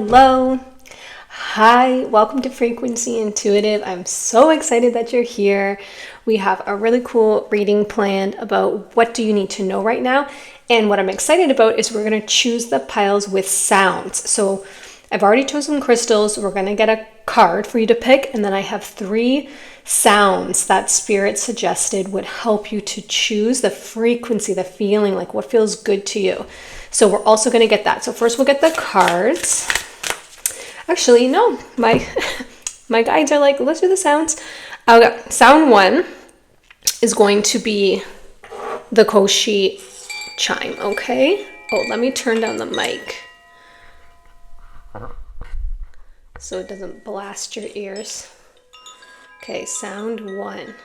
Hello. Hi, welcome to Frequency Intuitive. I'm so excited that you're here. We have a really cool reading planned about what do you need to know right now. And what I'm excited about is we're going to choose the piles with sounds. So I've already chosen crystals. We're going to get a card for you to pick. And then I have 3 sounds that Spirit suggested would help you to choose the frequency, the feeling, like what feels good to you. So we're also going to get that. So first we'll get the cards. Actually, no, my guides are like, let's do the sounds. Okay, sound 1 is going to be the Koshi chime, okay? Oh, let me turn down the mic so it doesn't blast your ears. Okay, sound 1.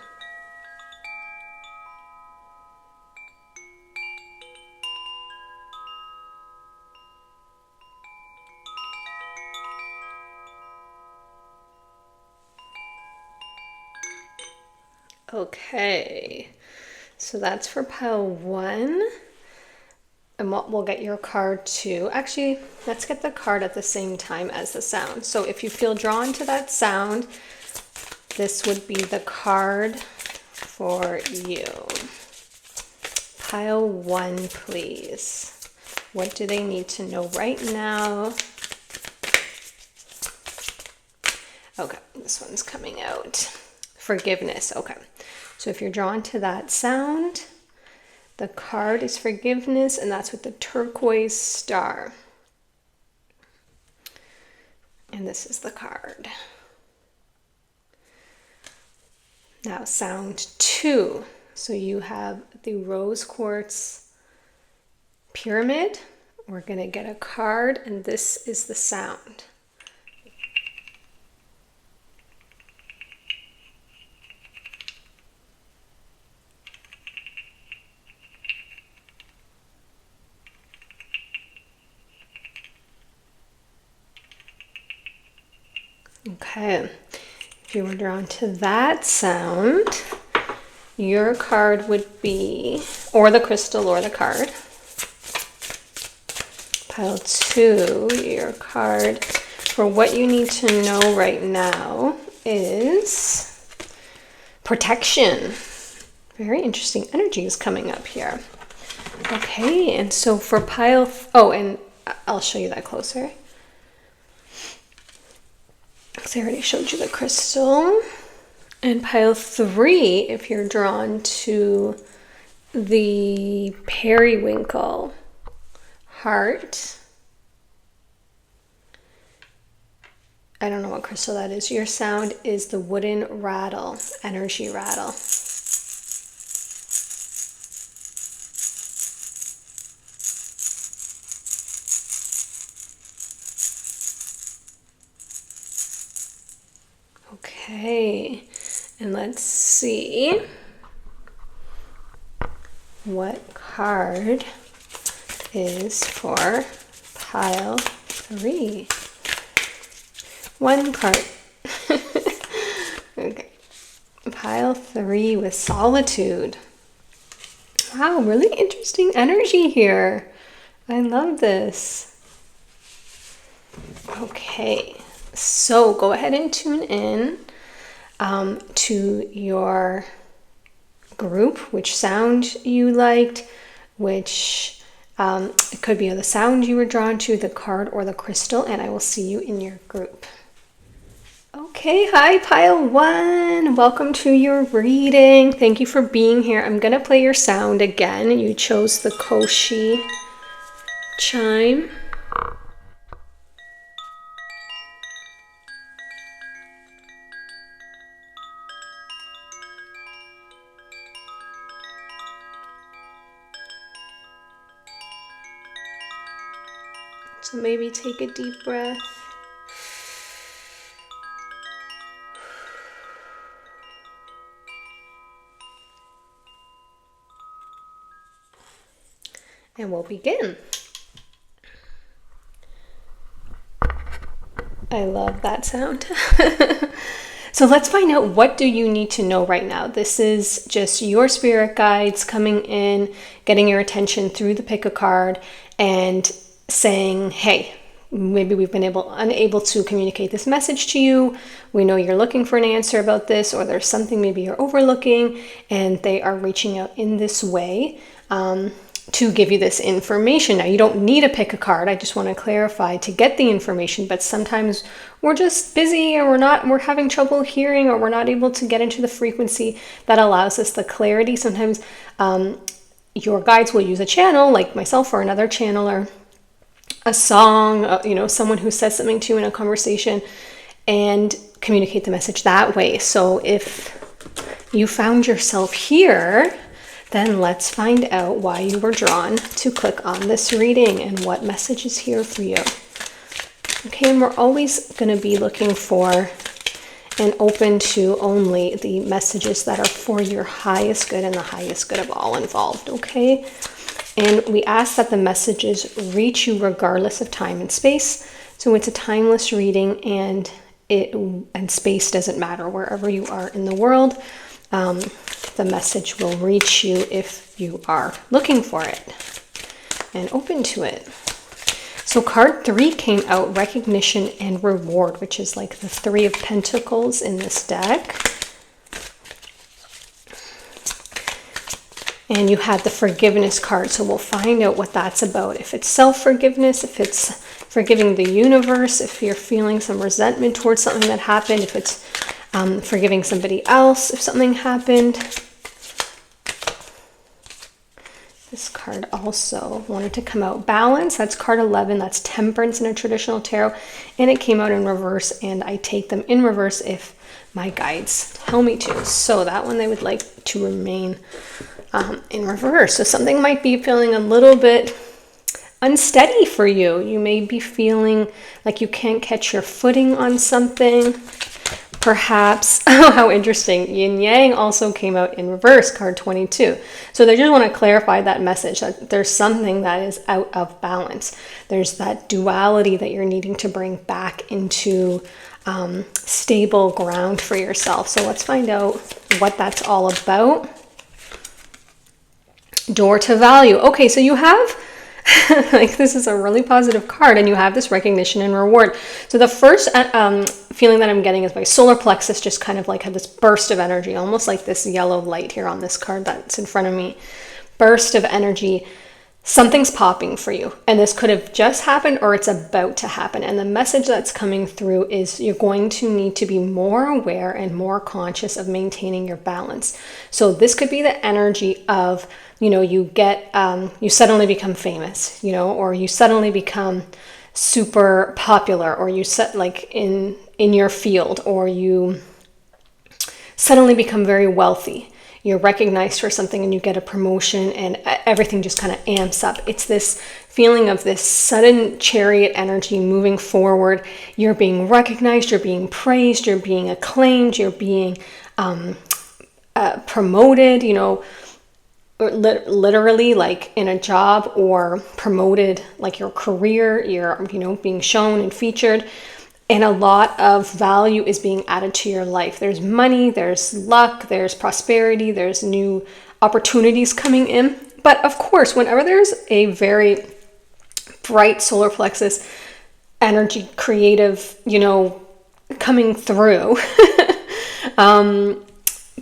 Okay, so that's for pile 1. And we'll get your card 2. Actually, let's get the card at the same time as the sound. So if you feel drawn to that sound, this would be the card for you. Pile 1, please. What do they need to know right now? Okay, this one's coming out. Forgiveness. Okay, so if you're drawn to that sound, the card is forgiveness, and that's with the turquoise star. And this is the card. Now sound 2. So you have the rose quartz pyramid. We're going to get a card, and this is the sound. Okay, if you were drawn to that sound, your card would be, or the crystal or the card. Pile 2, your card for what you need to know right now is protection. Very interesting energy is coming up here. Okay, and so for pile, and I'll show you that closer. So I already showed you the crystal. And pile 3, if you're drawn to the periwinkle heart. I don't know what crystal that is. Your sound is the wooden rattle, energy rattle. Okay, and let's see what card is for pile 3. 1 card. Okay, pile 3 with Solitude. Wow, really interesting energy here. I love this. Okay. So go ahead and tune in to your group, which sound you liked, which it could be the sound you were drawn to, the card or the crystal, and I will see you in your group. Okay, hi pile 1. Welcome to your reading. Thank you for being here. I'm going to play your sound again. You chose the Koshi chime. So maybe take a deep breath. And we'll begin. I love that sound. So let's find out, what do you need to know right now? This is just your spirit guides coming in, getting your attention through the pick a card and saying, hey, maybe we've been unable to communicate this message to you. We know you're looking for an answer about this, or there's something maybe you're overlooking, and they are reaching out in this way to give you this information. Now, you don't need to pick a card. I just want to clarify to get the information, but sometimes we're just busy, or we're having trouble hearing, or we're not able to get into the frequency that allows us the clarity. Sometimes your guides will use a channel like myself, or another channel, or a song, someone who says something to you in a conversation, and communicate the message that way. So if you found yourself here, then let's find out why you were drawn to click on this reading and what message is here for you. Okay, and we're always going to be looking for and open to only the messages that are for your highest good and the highest good of all involved, okay? And we ask that the messages reach you regardless of time and space. So it's a timeless reading, and space doesn't matter. Wherever you are in the world, the message will reach you if you are looking for it and open to it. So card 3 came out, Recognition and Reward, which is like the 3 of Pentacles in this deck. And you had the Forgiveness card, so we'll find out what that's about. If it's self-forgiveness, if it's forgiving the universe, if you're feeling some resentment towards something that happened, if it's forgiving somebody else if something happened. This card also wanted to come out, Balance. That's card 11. That's Temperance in a traditional tarot. And it came out in reverse, and I take them in reverse if my guides tell me to. So that one they would like to remain in reverse. So something might be feeling a little bit unsteady for you. You may be feeling like you can't catch your footing on something. Perhaps, oh, how interesting, Yin Yang also came out in reverse, card 22. So they just want to clarify that message that there's something that is out of balance. There's that duality that you're needing to bring back into stable ground for yourself. So let's find out what that's all about. Door to Value. Okay, so you have like, this is a really positive card, and you have this Recognition and Reward. So the first feeling that I'm getting is my solar plexus just kind of like had this burst of energy, almost like this yellow light here on this card that's in front of me. Burst of energy. Something's popping for you, and this could have just happened or it's about to happen. And the message that's coming through is you're going to need to be more aware and more conscious of maintaining your balance. So this could be the energy of, you suddenly become famous, or you suddenly become super popular, or you set like in your field, or you suddenly become very wealthy. You're recognized for something and you get a promotion, and everything just kind of amps up. It's this feeling of this sudden chariot energy moving forward. You're being recognized, you're being praised, you're being acclaimed, you're being promoted, literally like in a job, or promoted like your career. You're, being shown and featured. And a lot of value is being added to your life. There's money, there's luck, there's prosperity, there's new opportunities coming in. But of course, whenever there's a very bright solar plexus energy, creative, coming through,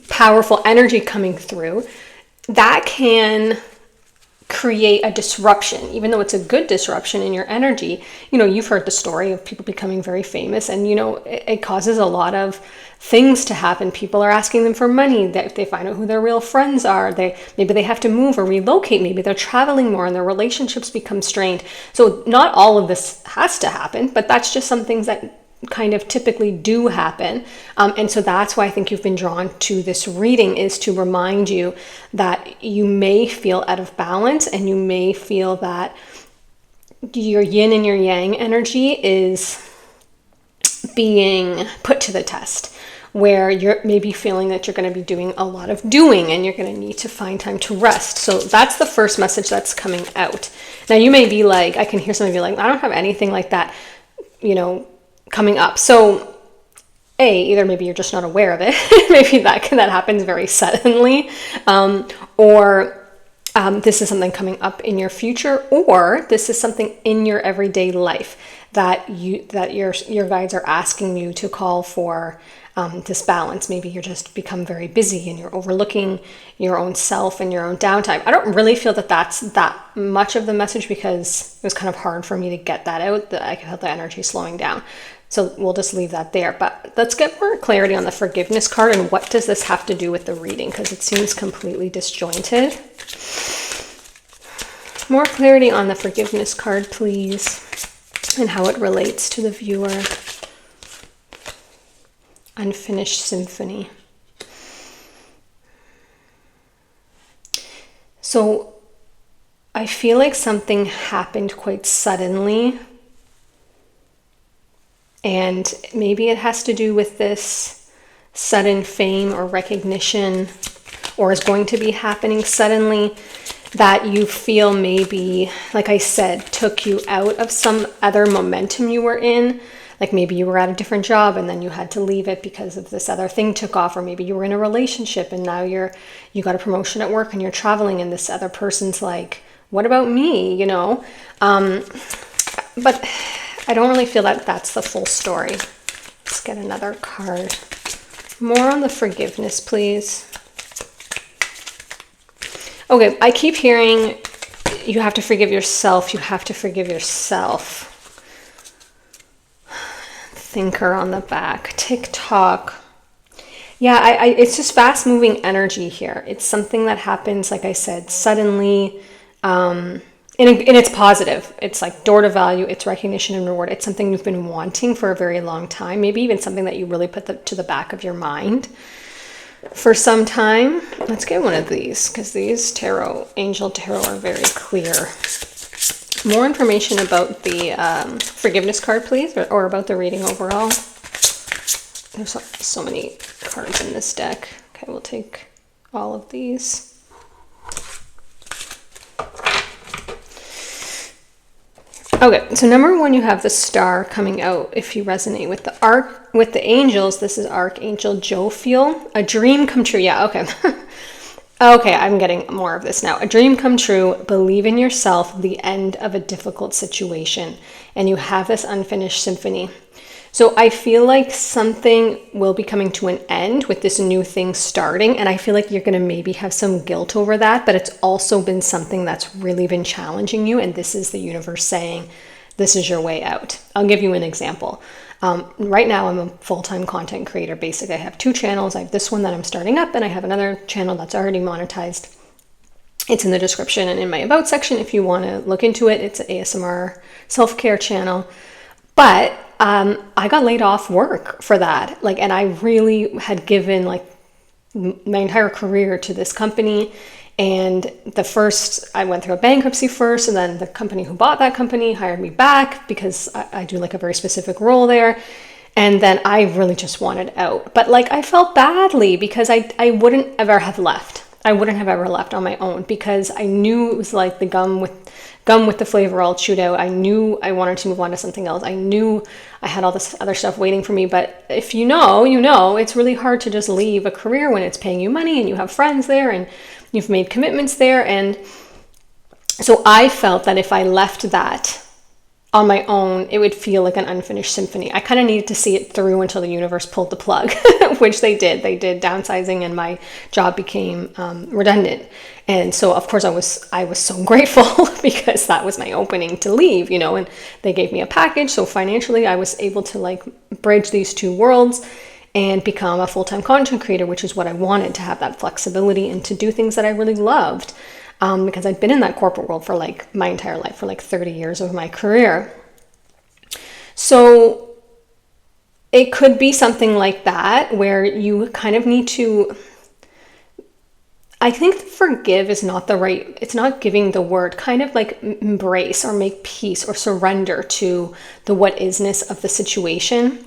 powerful energy coming through, that can create a disruption, even though it's a good disruption in your energy. You've heard the story of people becoming very famous, and it causes a lot of things to happen. People are asking them for money. That they find out who their real friends are. Maybe they have to move or relocate. Maybe they're traveling more and their relationships become strained. So not all of this has to happen, but that's just some things that kind of typically do happen. And so that's why I think you've been drawn to this reading, is to remind you that you may feel out of balance, and you may feel that your yin and your yang energy is being put to the test, where you're maybe feeling that you're going to be doing a lot of doing, and you're going to need to find time to rest. So that's the first message that's coming out. Now you may be like, I can hear some of you like, I don't have anything like that, coming up. So either maybe you're just not aware of it. Maybe that happens very suddenly, or this is something coming up in your future, or this is something in your everyday life that your guides are asking you to call for this balance. Maybe you're just become very busy and you're overlooking your own self and your own downtime. I don't really feel that that's that much of the message, because it was kind of hard for me to get that out, that I felt the energy slowing down. So we'll just leave that there. But let's get more clarity on the forgiveness card, and what does this have to do with the reading, because it seems completely disjointed. More clarity on the forgiveness card, please, and how it relates to the viewer. Unfinished symphony. So I feel like something happened quite suddenly, and maybe it has to do with this sudden fame or recognition, or is going to be happening suddenly, that you feel maybe, like I said, took you out of some other momentum you were in. Like maybe you were at a different job and then you had to leave it because of this other thing took off, or maybe you were in a relationship and now you got a promotion at work and you're traveling, and this other person's like, what about me, you know? But I don't really feel that that's the full story. Let's get another card. More on the forgiveness, please. Okay, I keep hearing you have to forgive yourself. You have to forgive yourself. Thinker on the back. Tick-tock. Yeah, it's just fast-moving energy here. It's something that happens, like I said, suddenly. And it's positive. It's like door to value. It's recognition and reward. It's something you've been wanting for a very long time. Maybe even something that you really put to the back of your mind for some time. Let's get one of these, because these angel tarot are very clear. More information about the forgiveness card, please, or about the reading overall. There's so many cards in this deck. Okay, we'll take all of these. Okay, so number one, you have the star coming out. If you resonate with the angels, this is Archangel Jophiel. A dream come true. Yeah, okay. Okay, I'm getting more of this now. A dream come true, believe in yourself, the end of a difficult situation. And you have this unfinished symphony. So I feel like something will be coming to an end with this new thing starting. And I feel like you're going to maybe have some guilt over that. But it's also been something that's really been challenging you. And this is the universe saying, this is your way out. I'll give you an example. Right now, I'm a full-time content creator. Basically, I have two channels. I have this one that I'm starting up, and I have another channel that's already monetized. It's in the description and in my about section if you want to look into it. It's an ASMR self-care channel. But I got laid off work for that. And I really had given my entire career to this company. And I went through a bankruptcy first, and then the company who bought that company hired me back because I do a very specific role there. And then I really just wanted out. But I felt badly because I wouldn't ever have left. I wouldn't have ever left on my own, because I knew it was like the gum with the flavor all chewed out. I knew I wanted to move on to something else. I knew I had all this other stuff waiting for me. But if you know, it's really hard to just leave a career when it's paying you money and you have friends there and you've made commitments there. And so I felt that if I left that on my own, it would feel like an unfinished symphony. I kind of needed to see it through until the universe pulled the plug, which they did. They did downsizing, and my job became redundant. And so, of course, I was so grateful because that was my opening to leave, and they gave me a package. So financially, I was able to bridge these two worlds and become a full-time content creator, which is what I wanted, to have that flexibility and to do things that I really loved. Because I'd been in that corporate world for my entire life, for 30 years of my career. So it could be something like that, where you kind of need to, I think forgive is not it's not giving the word, kind of embrace or make peace or surrender to the what isness of the situation.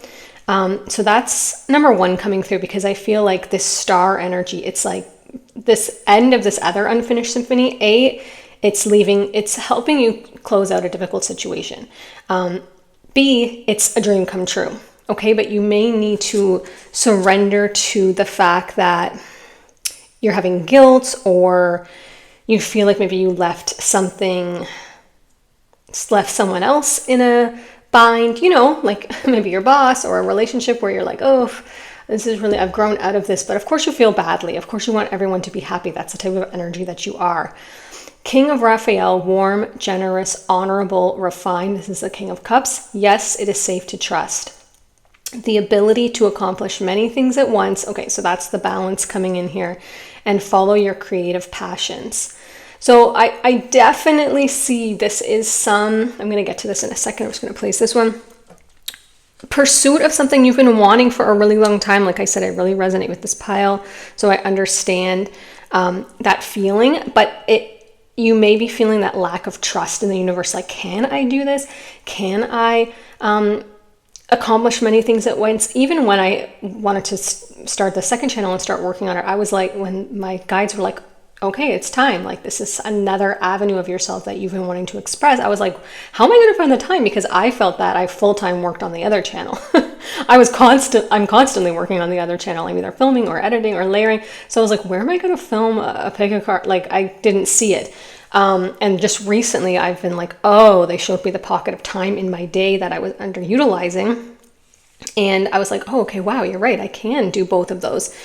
So that's number one coming through, because I feel like this star energy, it's this end of this other unfinished symphony. It's helping you close out a difficult situation. B, it's a dream come true. Okay, but you may need to surrender to the fact that you're having guilt, or you feel like maybe you left someone else in a bind, like maybe your boss or a relationship where you're like, oh, this is really, I've grown out of this. But of course you feel badly. Of course you want everyone to be happy. That's the type of energy that you are. King of Raphael, warm, generous, honorable, refined. This is the King of Cups. Yes, it is safe to trust. The ability to accomplish many things at once. Okay, so that's the balance coming in here. And follow your creative passions. So I definitely see this is I'm going to get to this in a second. I'm just going to place this one. Pursuit of something you've been wanting for a really long time. Like I said, I really resonate with this pile. So I understand that feeling, but you may be feeling that lack of trust in the universe. Like, can I do this? Can I accomplish many things at once? Even when I wanted to start the second channel and start working on it, I was like, when my guides were like, okay, it's time. Like, this is another avenue of yourself that you've been wanting to express. I was like, how am I going to find the time? Because I felt that I full-time worked on the other channel. I'm constantly working on the other channel. I'm either filming or editing or layering. So I was like, where am I going to film a pick a card? Like, I didn't see it. And just recently I've been like, oh, they showed me the pocket of time in my day that I was underutilizing. And I was like, oh, okay, wow, you're right. I can do both of those.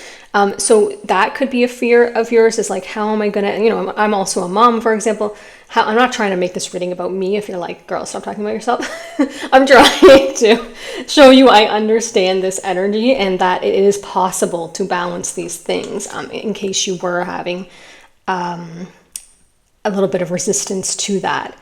So that could be a fear of yours, is like, how am I going to, I'm also a mom, for example. I'm not trying to make this reading about me. If you're like, girl, stop talking about yourself. I'm trying to show you I understand this energy and that it is possible to balance these things, in case you were having a little bit of resistance to that.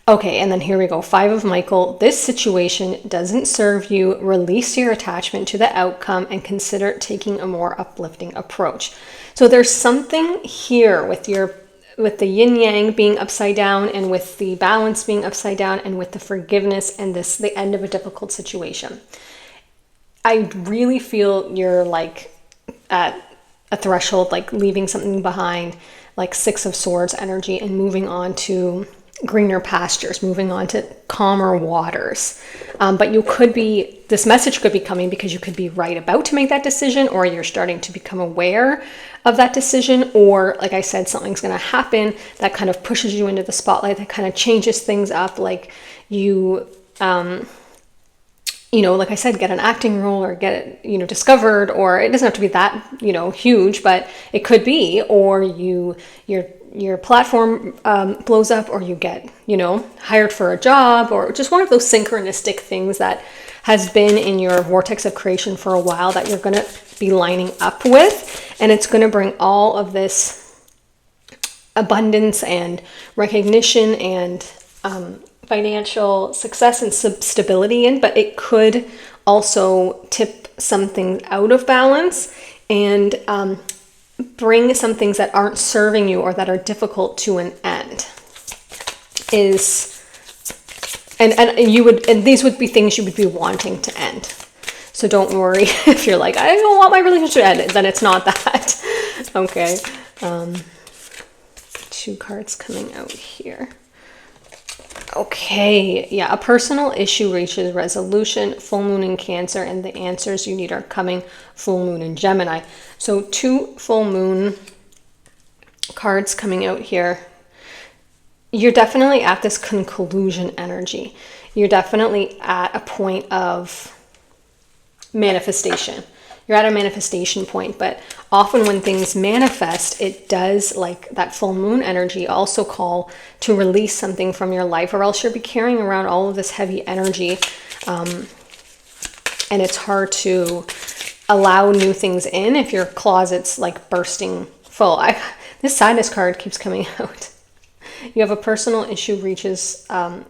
Okay, and then here we go. 5 of Michael. This situation doesn't serve you. Release your attachment to the outcome and consider taking a more uplifting approach. So there's something here with the yin yang being upside down, and with the balance being upside down, and with the forgiveness and the end of a difficult situation. I really feel you're like at a threshold, like leaving something behind, like 6 of Swords energy, and moving on to greener pastures, moving on to calmer waters. But this message could be coming because you could be right about to make that decision, or you're starting to become aware of that decision, or like I said, something's going to happen that kind of pushes you into the spotlight, that kind of changes things up. Like you, like I said, get an acting role, or get it, discovered, or it doesn't have to be that, huge, but it could be, or your platform blows up, or you get, hired for a job, or just one of those synchronistic things that has been in your vortex of creation for a while that you're going to be lining up with. And it's going to bring all of this abundance and recognition and financial success and stability in, but it could also tip some things out of balance and bring some things that aren't serving you or that are difficult to an end. And these would be things you would be wanting to end. So don't worry if you're like, I don't want my relationship to end, then it's not that. Okay. 2 cards coming out here. Okay, yeah, a personal issue reaches resolution, full moon in Cancer, and the answers you need are coming, full moon in Gemini. So 2 full moon cards coming out here. You're definitely at this conclusion energy. You're definitely at a point of manifestation. You're at a manifestation point, but often when things manifest, it does, like that full moon energy, also call to release something from your life, or else you'll be carrying around all of this heavy energy. And it's hard to allow new things in if your closet's like bursting full. This sadness card keeps coming out. You have a personal issue reaches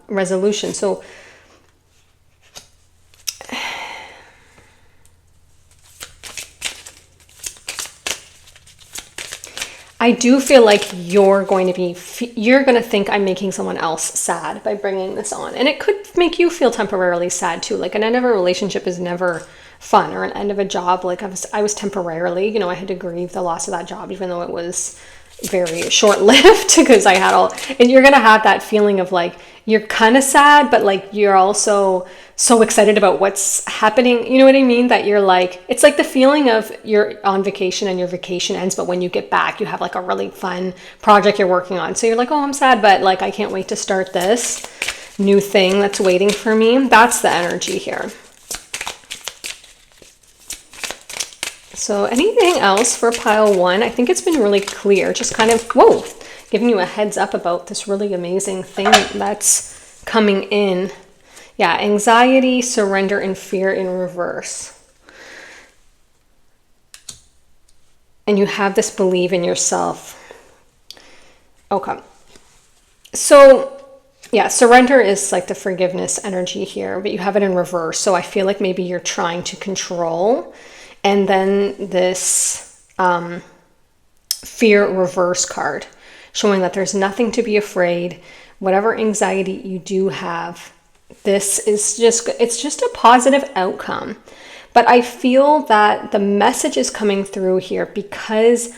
resolution. So I do feel like you're going to think I'm making someone else sad by bringing this on. And it could make you feel temporarily sad too. Like an end of a relationship is never fun, or an end of a job. Like I was temporarily, I had to grieve the loss of that job, even though it was very short-lived, because I had and you're going to have that feeling of like, you're kind of sad, but like you're also so excited about what's happening. You know what I mean? That you're like, it's like the feeling of you're on vacation and your vacation ends, but when you get back, you have like a really fun project you're working on. So you're like, oh, I'm sad, but like, I can't wait to start this. new thing that's waiting for me. That's the energy here. So anything else for pile 1? I think it's been really clear, just kind of, whoa, giving you a heads up about this really amazing thing that's coming in. Yeah, anxiety, surrender, and fear in reverse. And you have this belief in yourself. Okay. So yeah, surrender is like the forgiveness energy here, but you have it in reverse. So I feel like maybe you're trying to control. And then this fear reverse card, showing that there's nothing to be afraid. Whatever anxiety you do have, this is it's just a positive outcome. But I feel that the message is coming through here because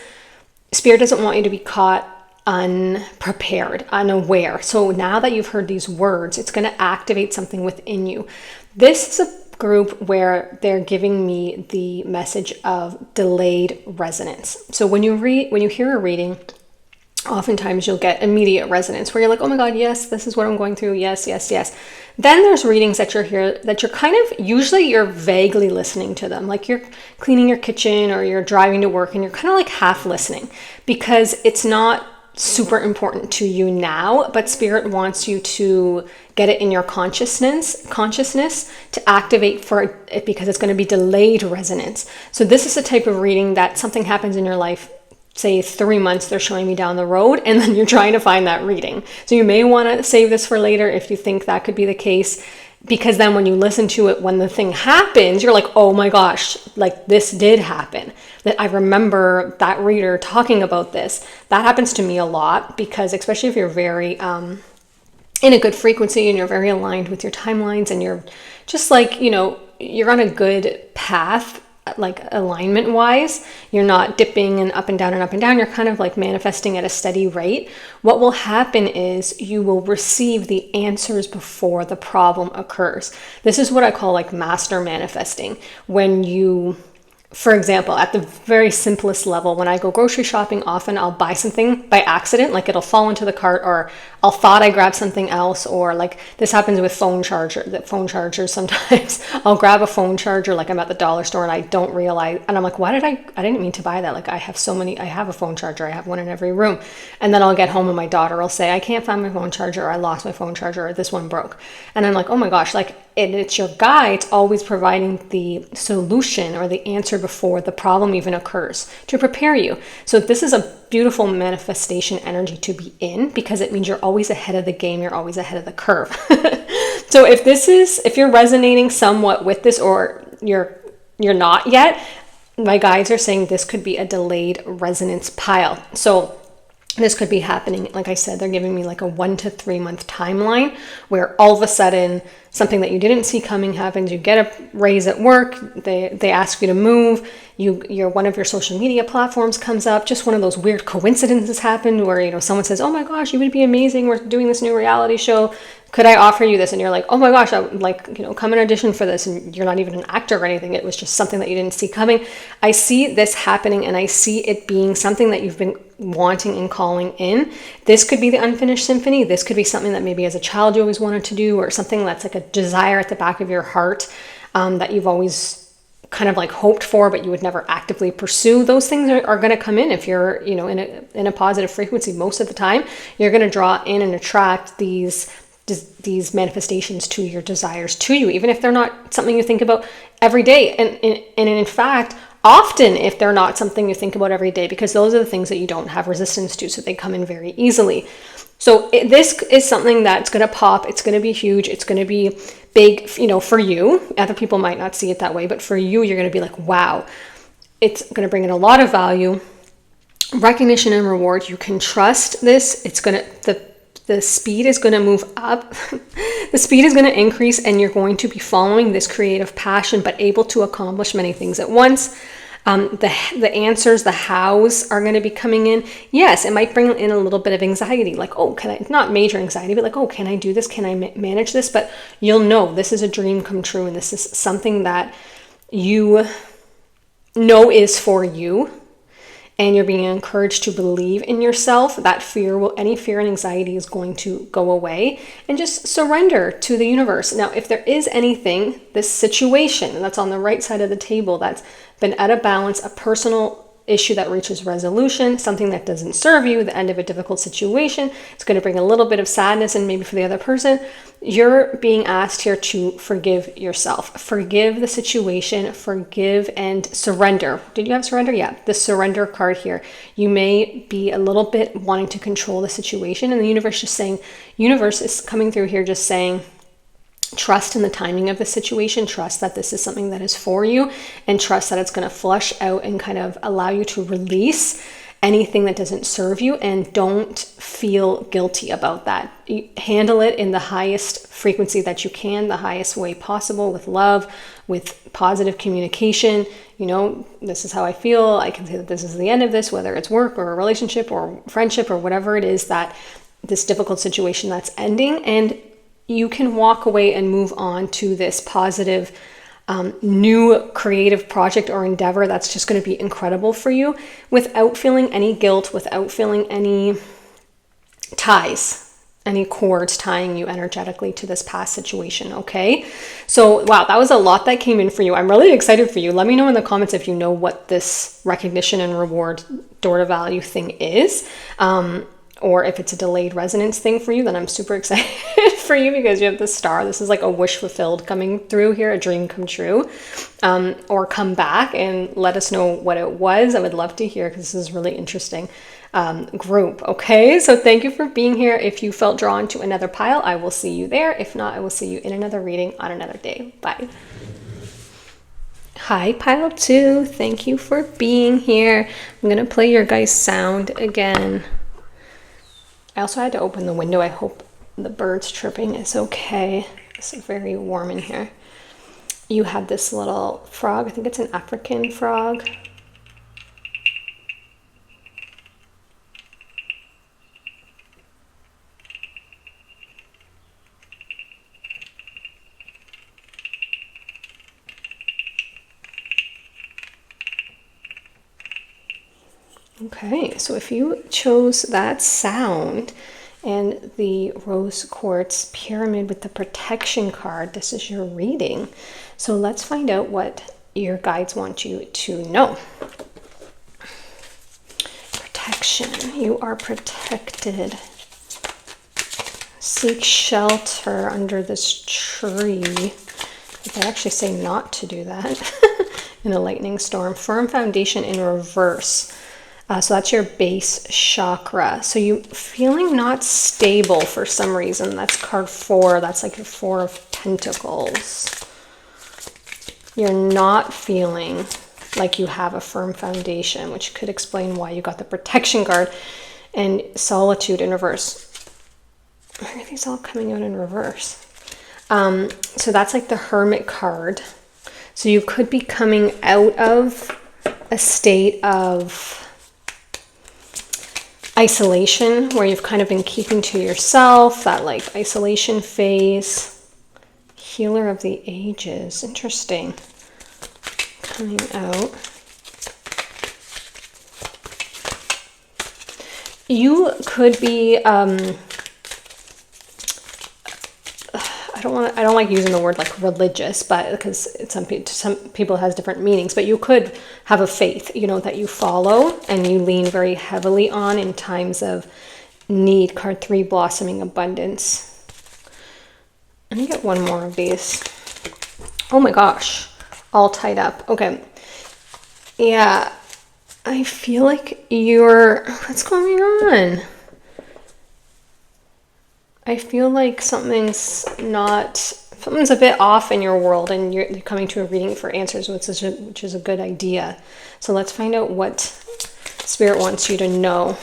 Spirit doesn't want you to be caught unprepared, unaware. So now that you've heard these words, it's going to activate something within you. This is a group where they're giving me the message of delayed resonance. So when you hear a reading, oftentimes you'll get immediate resonance where you're like, oh my God, yes, this is what I'm going through. Yes, yes, yes. Then there's readings that you're here that you're kind of, usually you're vaguely listening to them. Like you're cleaning your kitchen or you're driving to work and you're kind of like half listening because it's not super important to you now, but Spirit wants you to get it in your consciousness to activate for it because it's going to be delayed resonance. So this is a type of reading that something happens in your life, say 3 months, they're showing me down the road, and then you're trying to find that reading. So you may want to save this for later if you think that could be the case, because then when you listen to it, when the thing happens, you're like, oh my gosh, like this did happen. That I remember that reader talking about this. That happens to me a lot because especially if you're very in a good frequency and you're very aligned with your timelines and you're just like, you're on a good path, like alignment wise, you're not dipping and up and down and up and down. You're kind of like manifesting at a steady rate. What will happen is you will receive the answers before the problem occurs. This is what I call like master manifesting. When you, for example, at the very simplest level, when I go grocery shopping, often I'll buy something by accident, like it'll fall into the cart, or I'll thought I grabbed something else, or like this happens with phone chargers sometimes. I'll grab a phone charger, like I'm at the dollar store and I don't realize, and I'm like, why did I didn't mean to buy that. Like I have a phone charger, I have one in every room. And then I'll get home and my daughter will say, I can't find my phone charger, or I lost my phone charger, or this one broke. And I'm like, oh my gosh, like it's your guide always providing the solution or the answer before the problem even occurs to prepare you. So this is a beautiful manifestation energy to be in because it means you're always ahead of the game, you're always ahead of the curve. So if you're resonating somewhat with this or you're not yet, my guides are saying this could be a delayed resonance pile. So this could be happening, like I said, they're giving me like a 1 to 3 month timeline where all of a sudden something that you didn't see coming happens. You get a raise at work, they ask you to move, one of your social media platforms comes up, just one of those weird coincidences happen where someone says, oh my gosh, you would be amazing, we're doing this new reality show, could I offer you this? And you're like, oh my gosh, I would like, come and audition for this. And you're not even an actor or anything. It was just something that you didn't see coming. I see this happening and I see it being something that you've been wanting and calling in. This could be the unfinished symphony. This could be something that maybe as a child you always wanted to do, or something that's like a desire at the back of your heart that you've always kind of like hoped for, but you would never actively pursue. Those things are going to come in if you're, in a positive frequency. Most of the time, you're going to draw in and attract these manifestations to your desires to you, even if they're not something you think about every day. And in fact, often if they're not something you think about every day, because those are the things that you don't have resistance to, so they come in very easily. So this is something that's going to pop. It's going to be huge. It's going to be big, for you. Other people might not see it that way, but for you, you're going to be like, wow, it's going to bring in a lot of value, recognition and reward. You can trust this. It's going to, the speed is going to move up. The speed is going to increase, and you're going to be following this creative passion, but able to accomplish many things at once. The answers, the hows are going to be coming in. Yes, it might bring in a little bit of anxiety, like, oh, not major anxiety, but like, oh, can I do this? Can I manage this? But you'll know this is a dream come true, and this is something that you know is for you. and you're being encouraged to believe in yourself, that any fear and anxiety is going to go away, and just surrender to the universe. Now, if there is anything, this situation that's on the right side of the table that's been out of balance, a personal issue that reaches resolution, something that doesn't serve you, the end of a difficult situation, it's going to bring a little bit of sadness and maybe for the other person, you're being asked here to forgive yourself, forgive the situation, forgive and surrender. Did you have surrender? Yeah, the surrender card here. You may be a little bit wanting to control the situation, and the universe is coming through here just saying, trust in the timing of the situation, trust that this is something that is for you, and trust that it's going to flush out and kind of allow you to release anything that doesn't serve you, and don't feel guilty about that. You handle it in the highest frequency that you can, the highest way possible, with love, with positive communication. This is how I feel. I can say that this is the end of this, whether it's work or a relationship or friendship or whatever it is, that this difficult situation that's ending, and you can walk away and move on to this positive, new creative project or endeavor that's just going to be incredible for you, without feeling any guilt, without feeling any ties, any cords tying you energetically to this past situation. Okay, so wow, that was a lot that came in for you. I'm really excited for you. Let me know in the comments if you know what this recognition and reward door to value thing is. Or if it's a delayed resonance thing for you, then I'm super excited for you, because you have the star. This is like a wish fulfilled coming through here, a dream come true. Or come back and let us know what it was. I would love to hear, because this is really interesting group. Okay, so thank you for being here. If you felt drawn to another pile, I will see you there. If not, I will see you in another reading on another day. Bye. Hi, pile 2. Thank you for being here. I'm going to play your guys' sound again. I also had to open the window. I hope the birds chirping is okay. It's very warm in here. You had this little frog. I think it's an African frog. Okay, so if you chose that sound and the rose quartz pyramid with the protection card, this is your reading. So let's find out what your guides want you to know. Protection. You are protected. Seek shelter under this tree. They actually say not to do that in a lightning storm. Firm foundation in reverse. So that's your base chakra. So you feeling not stable for some reason. That's card 4. That's like your 4 of Pentacles. You're not feeling like you have a firm foundation, which could explain why you got the protection card and solitude in reverse. Why are these all coming out in reverse? So that's like the Hermit card. So you could be coming out of a state of isolation, where you've kind of been keeping to yourself, that like isolation phase. Healer of the ages, interesting, coming out. You could be I don't like using the word like religious, but because some people it has different meanings, but you could have a faith, that you follow and you lean very heavily on in times of need. Card 3, blossoming abundance. Let me get one more of these. Oh my gosh, all tied up. Okay. Yeah, I feel like what's going on? I feel like something's a bit off in your world, and you're coming to a reading for answers, which is a good idea. So let's find out what Spirit wants you to know.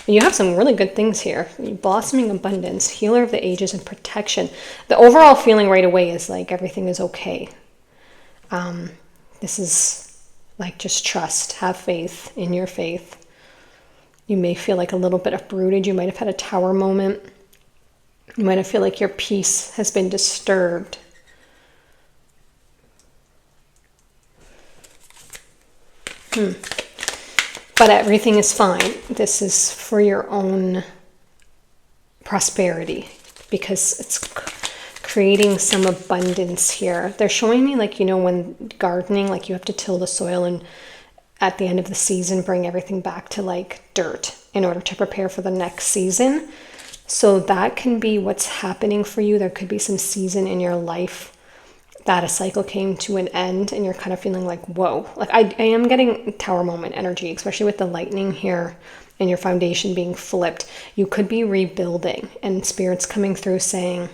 You have some really good things here. Blossoming abundance, healer of the ages, and protection. The overall feeling right away is like everything is okay. This is like just trust, have faith in your faith. You may feel like a little bit uprooted. You might have had a tower moment. You might feel like your peace has been disturbed. But but everything is fine. This is for your own prosperity, because it's creating some abundance here. They're showing me, like, when gardening, like, you have to till the soil and at the end of the season bring everything back to like dirt in order to prepare for the next season. So that can be what's happening for you. There could be some season in your life that a cycle came to an end and you're kind of feeling like, whoa. Like I am getting tower moment energy, especially with the lightning here and your foundation being flipped. You could be rebuilding, and Spirit's coming through saying,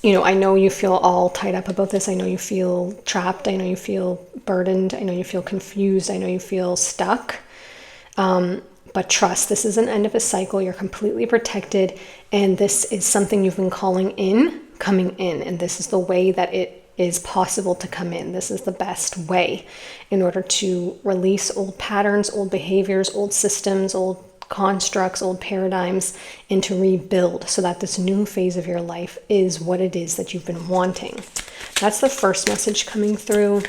I know you feel all tied up about this. I know you feel trapped. I know you feel burdened. I know you feel confused. I know you feel stuck. But trust, this is an end of a cycle. You're completely protected. And this is something you've been calling in, coming in. And this is the way that it is possible to come in. This is the best way in order to release old patterns, old behaviors, old systems, old constructs, old paradigms, and to rebuild so that this new phase of your life is what it is that you've been wanting. That's the first message coming through.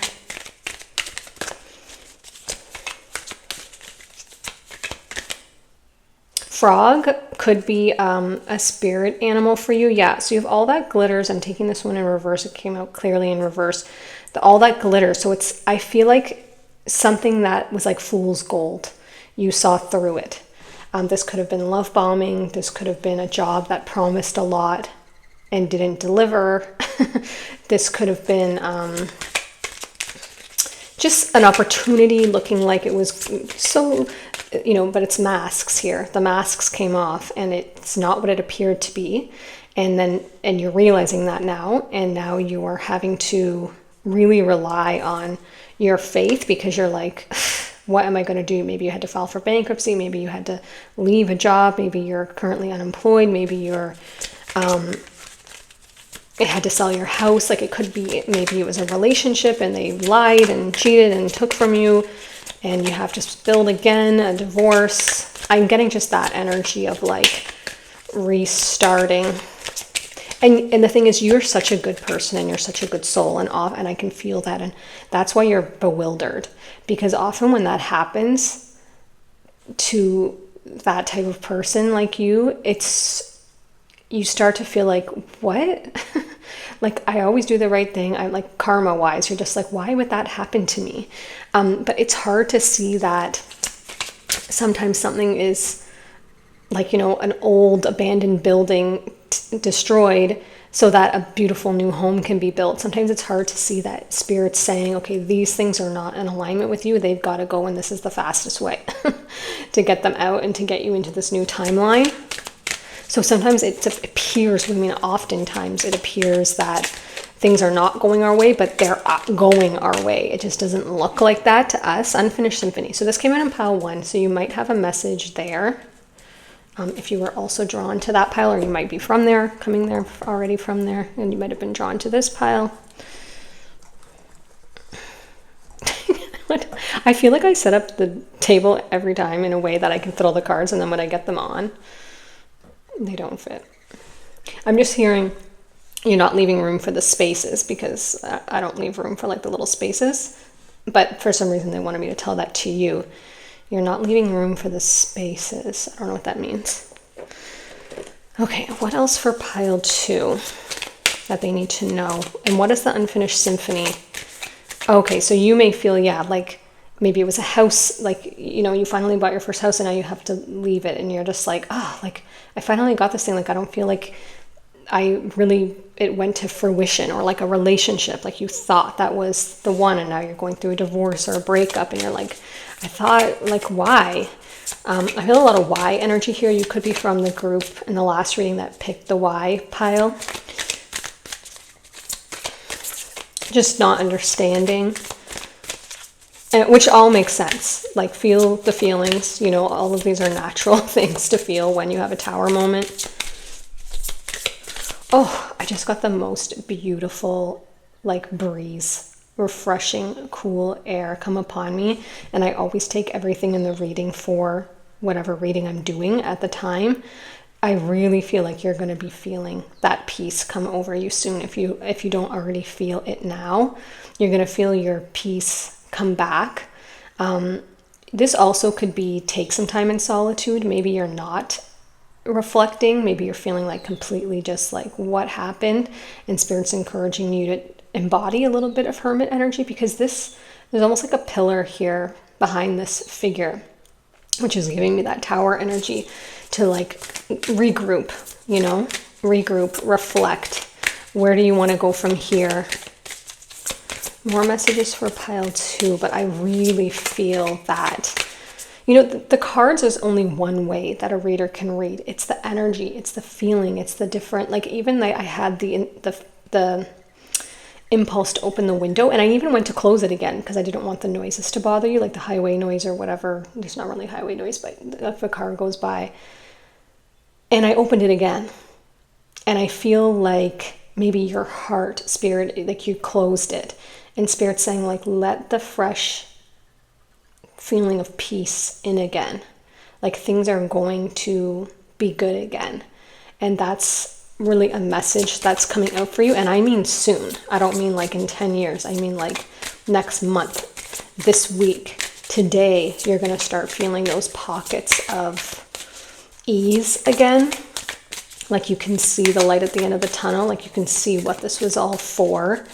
Frog could be a spirit animal for you. Yeah, so you have all that glitters. I'm taking this one in reverse. It came out clearly in reverse. All that glitter. So I feel like something that was like fool's gold. You saw through it. This could have been love bombing. This could have been a job that promised a lot and didn't deliver. This could have been just an opportunity looking like it was so, but it's masks here. The masks came off and it's not what it appeared to be. And you're realizing that now, and now you are having to really rely on your faith, because you're like, what am I going to do? Maybe you had to file for bankruptcy. Maybe you had to leave a job. Maybe you're currently unemployed. Maybe you had to sell your house. Like, it could be, maybe it was a relationship and they lied and cheated and took from you, and you have to build again, a divorce. I'm getting just that energy of like restarting. And the thing is, you're such a good person and you're such a good soul, and I can feel that. And that's why you're bewildered, because often when that happens to that type of person like you start to feel like, what? Like, I always do the right thing. I'm like, karma wise, you're just like, why would that happen to me? But it's hard to see that sometimes something is like, an old abandoned building destroyed so that a beautiful new home can be built. Sometimes it's hard to see that Spirit's saying, okay, these things are not in alignment with you. They've got to go, and this is the fastest way to get them out and to get you into this new timeline. So sometimes it appears, oftentimes it appears that things are not going our way, but they're going our way. It just doesn't look like that to us. Unfinished Symphony. So this came out in pile 1, so you might have a message there. If you were also drawn to that pile, or you might be from there, coming there already from there, and you might have been drawn to this pile. I feel like I set up the table every time in a way that I can fit all the cards, and then when I get them on, they don't fit. I'm just hearing you're not leaving room for the spaces, because I don't leave room for like the little spaces, but for some reason they wanted me to tell that to you. You're not leaving room for the spaces. I don't know what that means. Okay, what else for pile 2 that they need to know? And what is the Unfinished Symphony? Okay, so you may feel, like maybe it was a house, like, you finally bought your first house and now you have to leave it, and you're just like, like, I finally got this thing. Like, I don't feel like it went to fruition, or like a relationship, like you thought that was the one, and now you're going through a divorce or a breakup, and you're like, I thought, like, why? I feel a lot of why energy here. You could be from the group in the last reading that picked the why pile. Just not understanding, which all makes sense. Like, feel the feelings, all of these are natural things to feel when you have a tower moment. Oh, I just got the most beautiful, like, breeze, refreshing, cool air come upon me. And I always take everything in the reading for whatever reading I'm doing at the time. I really feel like you're going to be feeling that peace come over you soon. If you don't already feel it now, you're going to feel your peace come back. This also could be take some time in solitude. Maybe you're not reflecting. Maybe you're feeling like completely just like what happened, and Spirit's encouraging you to embody a little bit of hermit energy, because there's almost like a pillar here behind this figure, which is giving me that tower energy to like regroup, regroup, reflect. Where do you want to go from here? More messages for pile 2, but I really feel that, the cards is only one way that a reader can read. It's the energy, it's the feeling, it's the different, like even I had the impulse to open the window, and I even went to close it again because I didn't want the noises to bother you, like the highway noise or whatever. It's not really highway noise, but if a car goes by. And I opened it again, and I feel like maybe your heart, Spirit, like you closed it, and Spirit's saying like, let the fresh feeling of peace in again. Like things are going to be good again. And that's really a message that's coming out for you. And I mean soon. I don't mean like in 10 years. I mean like next month, this week, today, you're going to start feeling those pockets of ease again. Like you can see the light at the end of the tunnel. Like you can see what this was all for.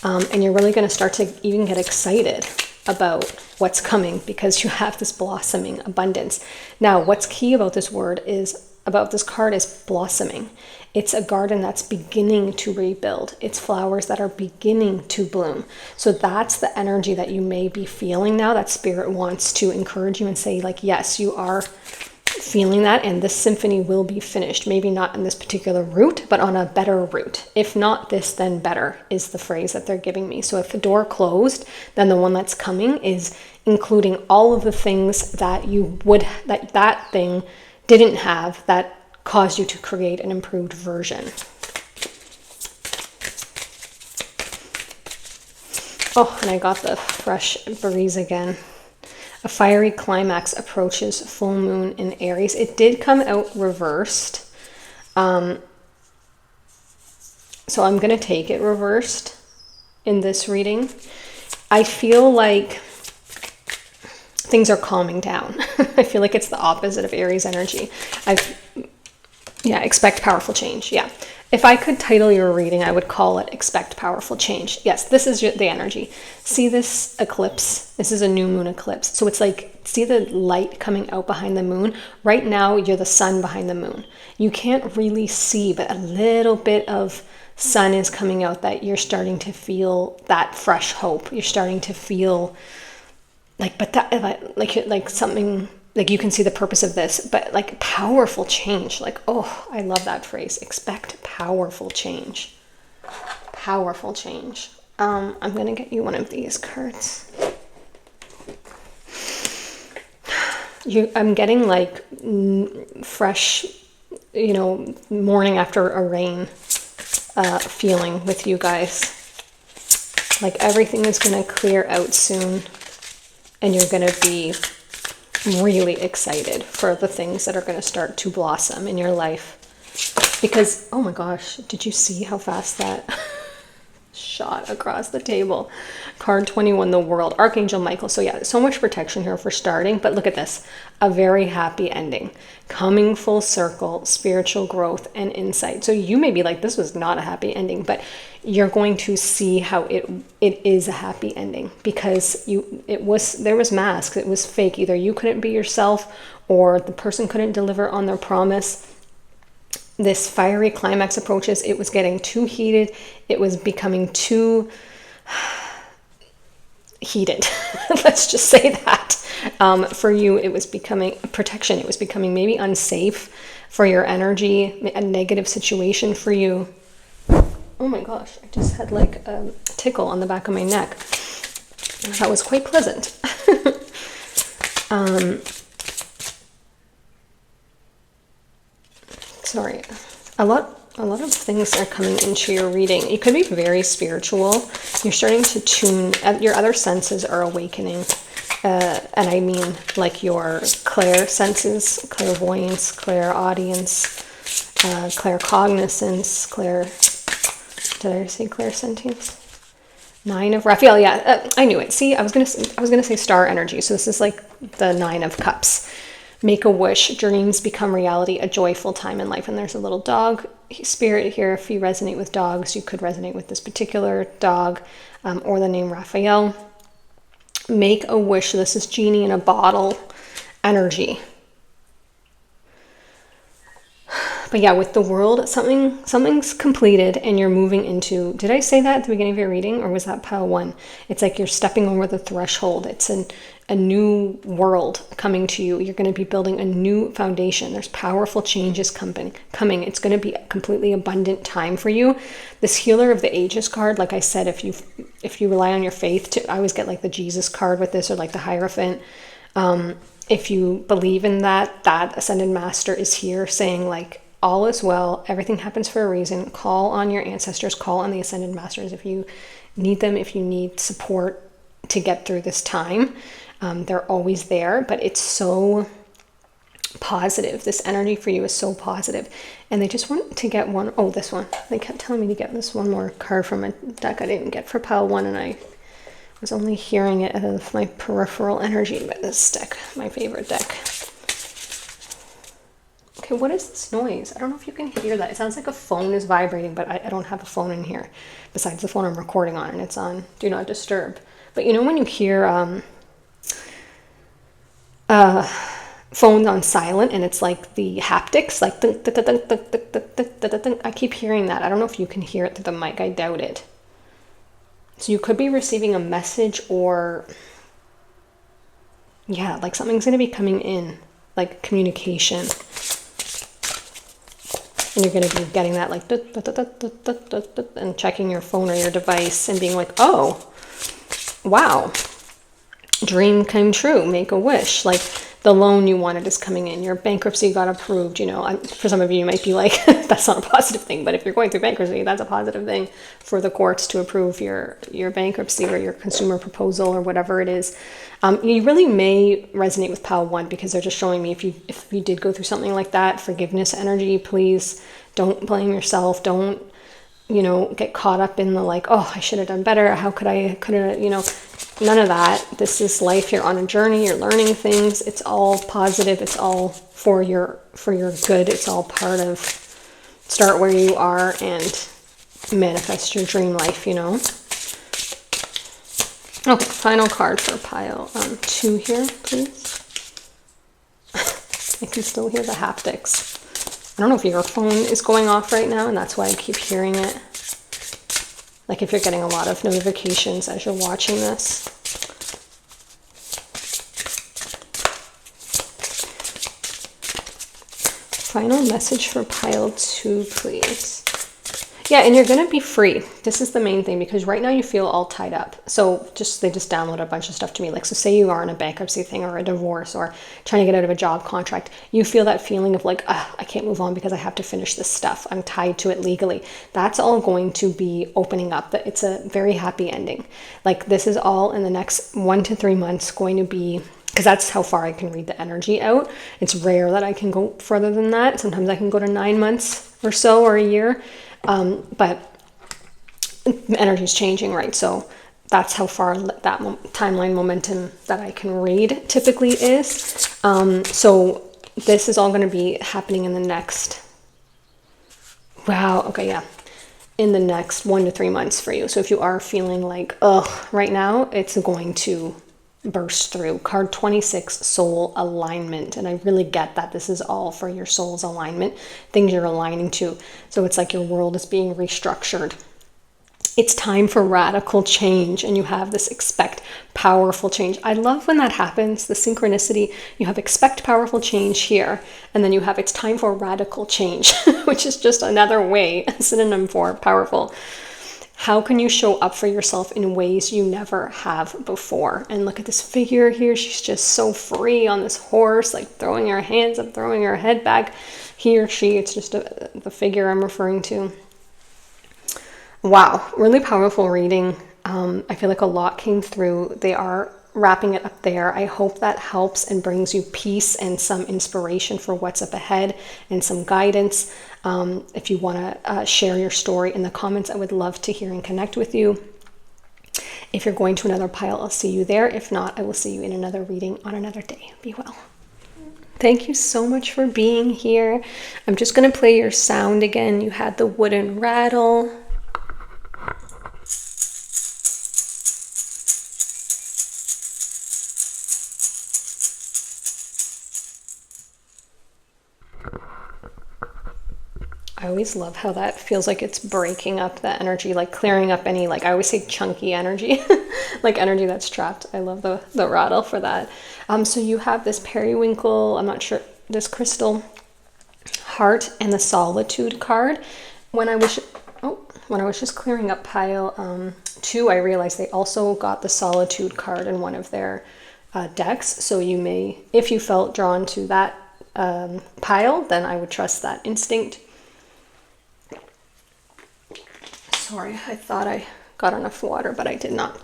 And you're really going to start to even get excited about what's coming, because you have this blossoming abundance. Now, what's key about this card is blossoming. It's a garden that's beginning to rebuild. It's flowers that are beginning to bloom. So that's the energy that you may be feeling now, that Spirit wants to encourage you and say like, yes, you are feeling that, and this symphony will be finished. Maybe not in this particular route, but on a better route. If not this, then better is the phrase that they're giving me. So if the door closed, then the one that's coming is including all of the things that that thing didn't have, that caused you to create an improved version. Oh, and I got the fresh breeze again. A fiery climax approaches, full moon in Aries. It did come out reversed. So I'm going to take it reversed in this reading. I feel like things are calming down. I feel like it's the opposite of Aries energy. Expect powerful change. Yeah. If I could title your reading, I would call it Expect Powerful Change. Yes, this is the energy. See this eclipse? This is a new moon eclipse. So it's like, see the light coming out behind the moon? Right now, you're the sun behind the moon. You can't really see, but a little bit of sun is coming out, that you're starting to feel that fresh hope. You're starting to feel like something, like you can see the purpose of this, but like powerful change. Like, oh, I love that phrase. Expect powerful change. Powerful change. I'm going to get you one of these cards. I'm getting like fresh, morning after a rain feeling with you guys. Like everything is going to clear out soon, and you're going to be really excited for the things that are going to start to blossom in your life. Because, oh my gosh, did you see how fast that shot across the table? Card 21, the World, Archangel Michael. So yeah, so much protection here for starting, but look at this, a very happy ending, coming full circle, spiritual growth and insight. So you may be like, this was not a happy ending, but you're going to see how it is a happy ending, because there was masks, it was fake. Either you couldn't be yourself, or the person couldn't deliver on their promise. This fiery climax approaches. It was getting too heated. It was becoming too heated. Let's just say that. For you, it was becoming protection. It was becoming maybe unsafe for your energy, a negative situation for you. Oh my gosh, I just had like a tickle on the back of my neck. That was quite pleasant. Sorry. A lot of things are coming into your reading. It could be very spiritual. You're starting to tune, your other senses are awakening. And I mean like your clair senses, clairvoyance, clairaudience, claircognizance, did I say clairsentience? Nine of Raphael. Yeah, I knew it. See, I was gonna say star energy. So this is like the Nine of Cups. Make a wish. Dreams become reality. A joyful time in life. And there's a little dog spirit here. If you resonate with dogs, you could resonate with this particular dog, or the name Raphael. Make a wish. This is genie in a bottle energy. But yeah, with the world, something's completed and you're moving into, did I say that at the beginning of your reading, or was that pile one? It's like you're stepping over the threshold. It's a new world coming to you. You're going to be building a new foundation. There's powerful changes coming. It's going to be a completely abundant time for you. This Healer of the Ages card, like I said, if you rely on your faith to, I always get like the Jesus card with this, or like the Hierophant. If you believe in that Ascended Master is here saying like, all is well, everything happens for a reason. Call on your ancestors, call on the Ascended Masters if you need them, if you need support to get through this time. They're always there, but it's so positive. This energy for you is so positive. And they just want to get one, oh, this one. They kept telling me to get this one more card from a deck I didn't get for pile one, and I was only hearing it out of my peripheral energy, but this deck, my favorite deck. Okay, what is this noise? I don't know if you can hear that. It sounds like a phone is vibrating, but I don't have a phone in here besides the phone I'm recording on, and it's on Do Not Disturb. But you know when you hear phones on silent and it's like the haptics, like I keep hearing that. I don't know if you can hear it through the mic. I doubt it. So you could be receiving a message, or yeah, like something's going to be coming in, like communication. And you're going to be getting that like and checking your phone or your device and being like, oh, wow, dream came true, make a wish. Like the loan you wanted is coming in, your bankruptcy got approved. You know, for some of you might be like, that's not a positive thing, but if you're going through bankruptcy, that's a positive thing for the courts to approve your bankruptcy or your consumer proposal or whatever it is. You really may resonate with pile one, because they're just showing me if you did go through something like that, forgiveness energy, please don't blame yourself. Don't, get caught up in the like, oh, I should have done better. How could I, none of that. This is life. You're on a journey. You're learning things. It's all positive. It's all for your good. It's all part of start where you are and manifest your dream life, Okay, final card for pile 2 here, please. I can still hear the haptics. I don't know if your phone is going off right now, and that's why I keep hearing it. Like if you're getting a lot of notifications as you're watching this. Final message for pile 2, please. Yeah, and you're going to be free. This is the main thing, because right now you feel all tied up. So they just download a bunch of stuff to me. Like, so say you are in a bankruptcy thing or a divorce or trying to get out of a job contract. You feel that feeling of like, I can't move on because I have to finish this stuff. I'm tied to it legally. That's all going to be opening up. It's a very happy ending. Like this is all in the next 1 to 3 months going to be, because that's how far I can read the energy out. It's rare that I can go further than that. Sometimes I can go to 9 months or so, or a year. But energy is changing, right? So that's how far that timeline momentum that I can read typically is. So this is all going to be happening in the next, in the next 1 to 3 months for you. So if you are feeling like, right now, it's going to burst through. Card 26, soul alignment. And I really get that this is all for your soul's alignment, things you're aligning to. So it's like your world is being restructured. It's time for radical change, and you have this expect powerful change. I love when that happens, the synchronicity. You have expect powerful change here, and then you have it's time for radical change, which is just another way, a synonym for powerful. How can you show up for yourself in ways you never have before? And look at this figure here. She's just so free on this horse, like throwing her hands up, throwing her head back. He or she, it's just the figure I'm referring to. Wow, really powerful reading. I feel like a lot came through. They are wrapping it up there. I hope that helps and brings you peace and some inspiration for what's up ahead and some guidance. If you want to share your story in the comments, I would love to hear and connect with you. If you're going to another pile, I'll see you there. If not, I will see you in another reading on another day. Be well. Thank you so much for being here. I'm just going to play your sound again. You had the wooden rattle. I always love how that feels like it's breaking up the energy, like clearing up any, like I always say chunky energy, like energy that's trapped. I love the rattle for that. So you have this periwinkle, I'm not sure, this crystal heart and the Solitude card. When I was just clearing up pile 2, I realized they also got the Solitude card in one of their decks. So you may, if you felt drawn to that pile, then I would trust that instinct. Sorry, I thought I got enough water, but I did not.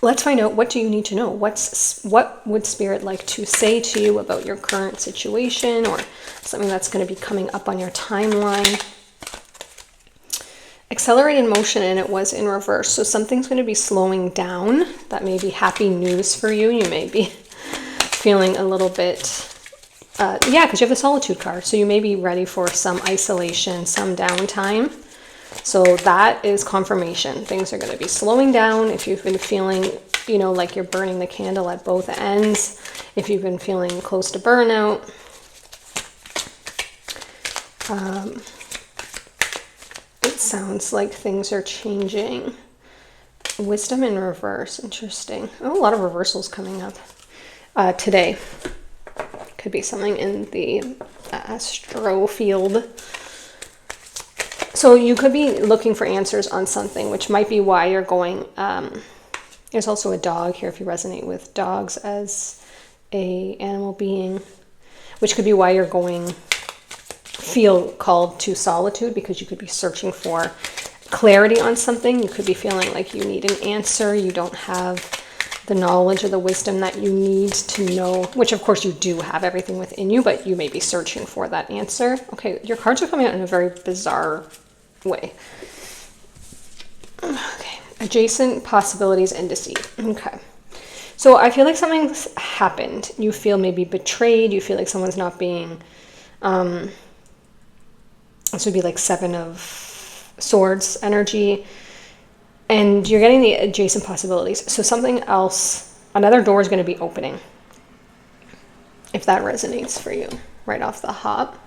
Let's find out, what do you need to know? What would Spirit like to say to you about your current situation, or something that's going to be coming up on your timeline? Accelerated motion, and it was in reverse. So something's going to be slowing down. That may be happy news for you. You may be feeling a little bit... yeah, because you have the Solitude card. So you may be ready for some isolation, some downtime. So that is confirmation. Things are going to be slowing down. If you've been feeling, you know, like you're burning the candle at both ends, if you've been feeling close to burnout, it sounds like things are changing. Wisdom in reverse. Interesting. Oh, a lot of reversals coming up today. Could be something in the astro field. So you could be looking for answers on something, which might be why you're going. There's also a dog here if you resonate with dogs as a animal being, which could be why you're going, feel called to solitude, because you could be searching for clarity on something. You could be feeling like you need an answer. You don't have the knowledge or the wisdom that you need to know, which of course you do have everything within you, but you may be searching for that answer. Okay, your cards are coming out in a very bizarre way. Okay, adjacent possibilities and deceit. Okay, so I feel like something's happened. You feel maybe betrayed. You feel like someone's not being, this would be like 7 of Swords energy. And you're getting the adjacent possibilities. So something else, another door is going to be opening. If that resonates for you right off the hop.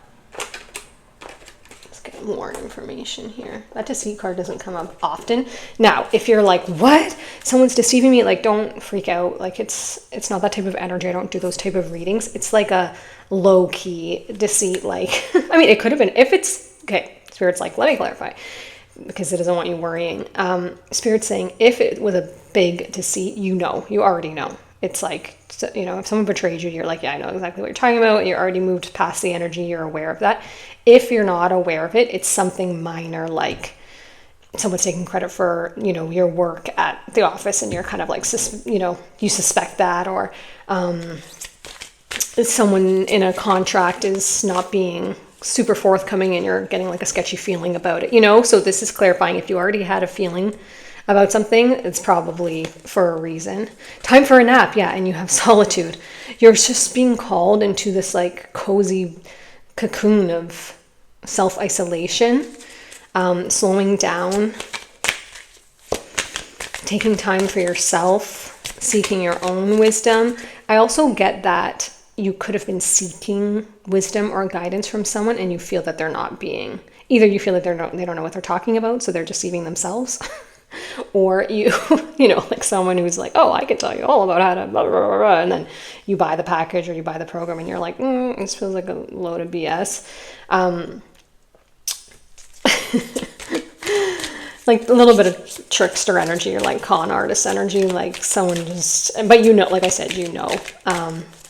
Let's get more information here. That deceit card doesn't come up often. Now, if you're like, what? Someone's deceiving me, like, don't freak out. Like, it's not that type of energy. I don't do those type of readings. It's like a low-key deceit. Like, I mean, it could have been, if it's, okay, Spirit's like, let me clarify, because it doesn't want you worrying. Spirit's saying, if it was a big deceit, you already know. It's like, you know, if someone betrayed you, you're like, yeah, I know exactly what you're talking about. You're already moved past the energy. You're aware of that. If you're not aware of it, it's something minor, like someone's taking credit for, you know, your work at the office, and you're kind of like, you know, you suspect that, or someone in a contract is not being super forthcoming and you're getting like a sketchy feeling about it, you know? So this is clarifying. If you already had a feeling about something, it's probably for a reason. Time for a nap, yeah, and you have solitude. You're just being called into this like cozy cocoon of self-isolation, slowing down, taking time for yourself, seeking your own wisdom. I also get that you could have been seeking wisdom or guidance from someone, and you feel that they're not being, either you feel like they don't know what they're talking about, so they're deceiving themselves, or you know, like someone who's like, oh, I can tell you all about how to blah, blah, blah, blah, and then you buy the package or you buy the program and you're like, this feels like a load of BS. Like a little bit of trickster energy, or like con artist energy, like someone just, but you know, like I said, you know,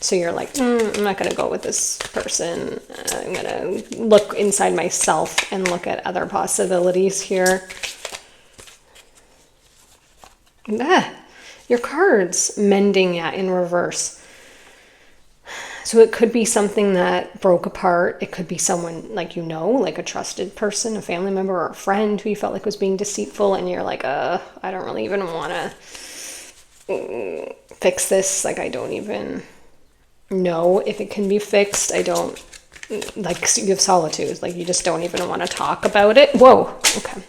so you're like, I'm not going to go with this person. I'm going to look inside myself and look at other possibilities here. Your cards mending, yeah, in reverse. So it could be something that broke apart. It could be someone like, like a trusted person, a family member or a friend who you felt like was being deceitful, and you're like, I don't really even want to fix this. Like, I don't even know if it can be fixed. I don't, like, you have solitude. Like, you just don't even want to talk about it. Whoa. Okay.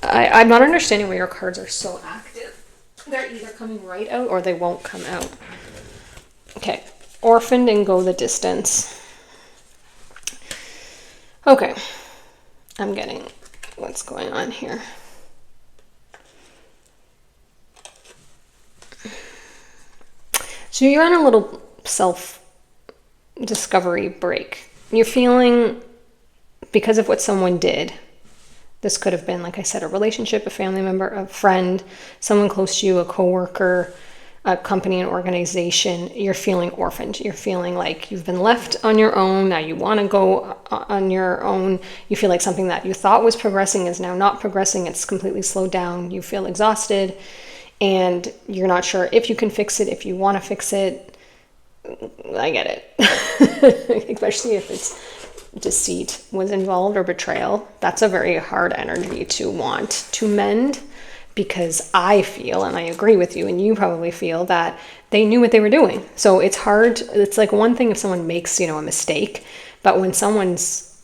I'm not understanding why your cards are so active. They're either coming right out or they won't come out. Okay. Orphaned and go the distance. Okay. I'm getting what's going on here. So you're on a little self-discovery break. You're feeling, because of what someone did, this could have been, like I said, a relationship, a family member, a friend, someone close to you, a coworker, a company, an organization. You're feeling orphaned. You're feeling like you've been left on your own. Now you want to go on your own. You feel like something that you thought was progressing is now not progressing. It's completely slowed down. You feel exhausted, and you're not sure if you can fix it, if you want to fix it. I get it. Especially if it's deceit was involved or betrayal. That's a very hard energy to want to mend, because I feel, and I agree with you, and you probably feel, that they knew what they were doing. So it's hard. It's like one thing if someone makes, a mistake, but when someone's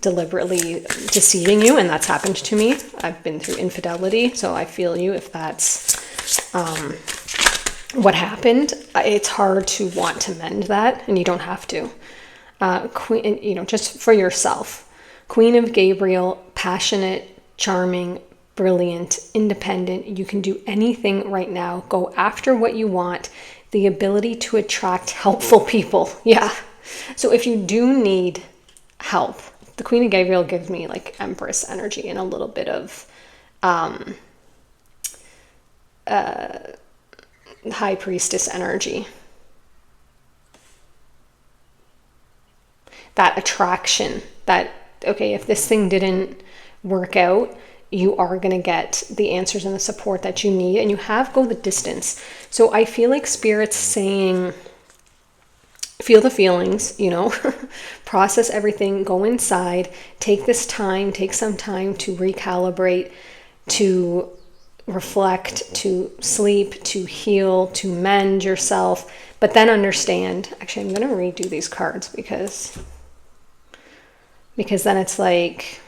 deliberately deceiving you, and that's happened to me, I've been through infidelity, so I feel you if that's what happened. It's hard to want to mend that, and you don't have to. Queen, just for yourself. Queen of Gabriel, passionate, charming, brilliant, independent. You can do anything right now. Go after what you want. The ability to attract helpful people. Yeah. So if you do need help, the Queen of Gabriel gives me like Empress energy and a little bit of High Priestess energy. That attraction, that, okay, if this thing didn't work out, you are going to get the answers and the support that you need, and you have go the distance. So I feel like Spirit's saying, feel the feelings, process everything, go inside, take this time, take some time to recalibrate, to reflect, to sleep, to heal, to mend yourself, but then understand. Actually, I'm going to redo these cards because then it's like,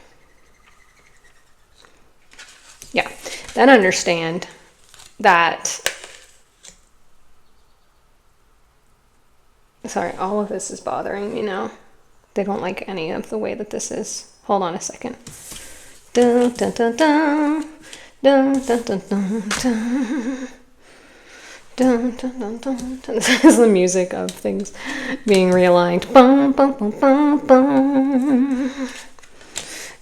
yeah, then understand that, sorry, all of this is bothering me now. They don't like any of the way that this is. Hold on a second. Dun, dun, dun, dun. Dun, dun, dun, dun, dun. Dun, dun, dun, dun, dun. This is the music of things being realigned. Bum, bum, bum, bum, bum.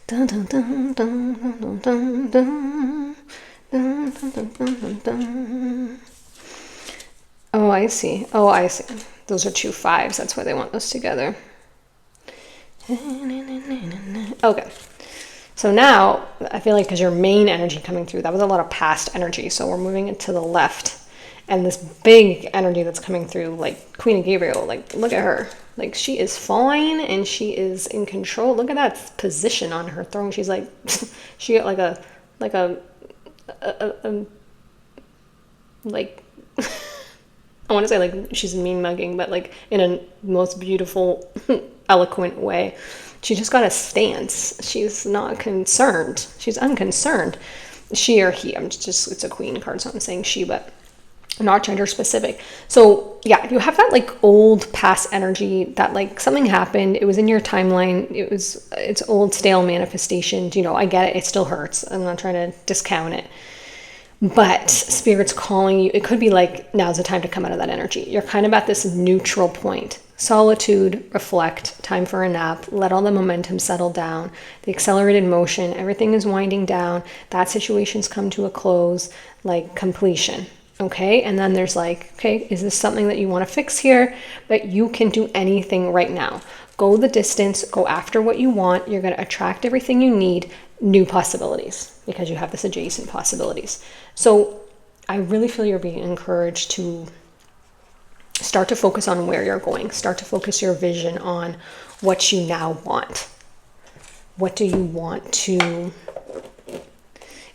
Dun, dun, dun, dun, dun, dun, dun. Dun, dun, dun, dun, dun, dun. Oh, I see. Those are 2 5s. That's why they want those together. Okay. So now, I feel like because your main energy coming through, that was a lot of past energy. So we're moving it to the left. And this big energy that's coming through, like Queen of Gabriel, like, look at her. Like, she is fine and she is in control. Look at that position on her throne. She's like, she got like a I want to say like she's mean mugging, but like in a most beautiful, eloquent way. She just got a stance. She's not concerned. She's unconcerned. She or he, it's a queen card, so I'm saying she, but not gender specific. So yeah, you have that like old past energy that like something happened. It was in your timeline. It's old stale manifestation. I get it. It still hurts. I'm not trying to discount it. But Spirit's calling you. It could be like, now's the time to come out of that energy. You're kind of at this neutral point. Solitude, reflect, time for a nap, let all the momentum settle down, the accelerated motion, everything is winding down, that situation's come to a close, like completion, okay? And then there's like, okay, is this something that you want to fix here? But you can do anything right now. Go the distance, go after what you want. You're going to attract everything you need, new possibilities, because you have this adjacent possibilities. So I really feel you're being encouraged to Start to focus on where you're going. Start to focus your vision on what you now want. What do you want to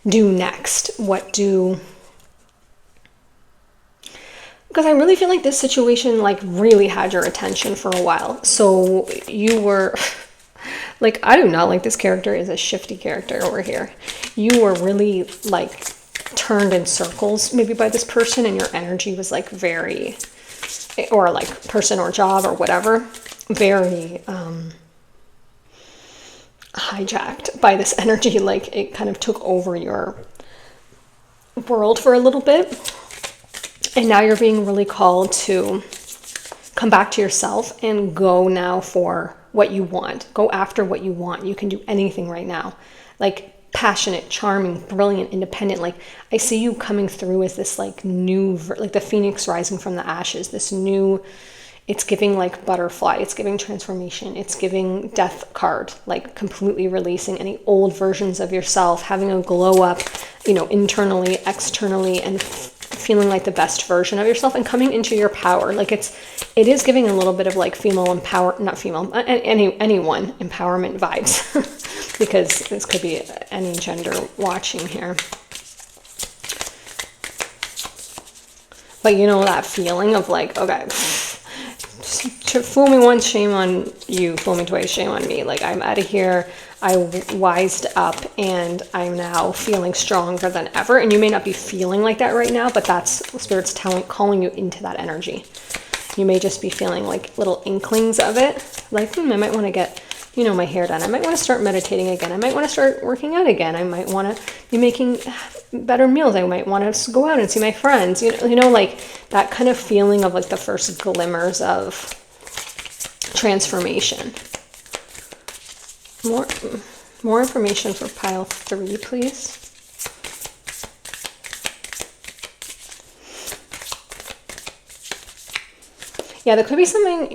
do next? Because I really feel like this situation like really had your attention for a while. So you were like, I do not like this character is a shifty character over here. You were really like turned in circles maybe by this person, and your energy was like very, or like person or job or whatever, very hijacked by this energy. Like it kind of took over your world for a little bit. And now you're being really called to come back to yourself and go now for what you want. Go after what you want. You can do anything right now. Like passionate, charming, brilliant, independent. Like I see you coming through as this like new, like the phoenix rising from the ashes, this new, it's giving like butterfly, it's giving transformation, it's giving death card, like completely releasing any old versions of yourself, having a glow up, you know, internally, externally, and feeling like the best version of yourself and coming into your power. Like it is giving a little bit of like female anyone empowerment vibes because this could be any gender watching here. But you know that feeling of like, okay, fool me once, shame on you, fool me twice, shame on me. Like I'm out of here. I wised up and I'm now feeling stronger than ever. And you may not be feeling like that right now, but that's Spirit's calling you into that energy. You may just be feeling like little inklings of it. Like, I might want to get, you know, my hair done. I might want to start meditating again. I might want to start working out again. I might want to be making better meals. I might want to go out and see my friends. You know, like that kind of feeling of like the first glimmers of transformation. More information for pile 3, please. Yeah, there could be something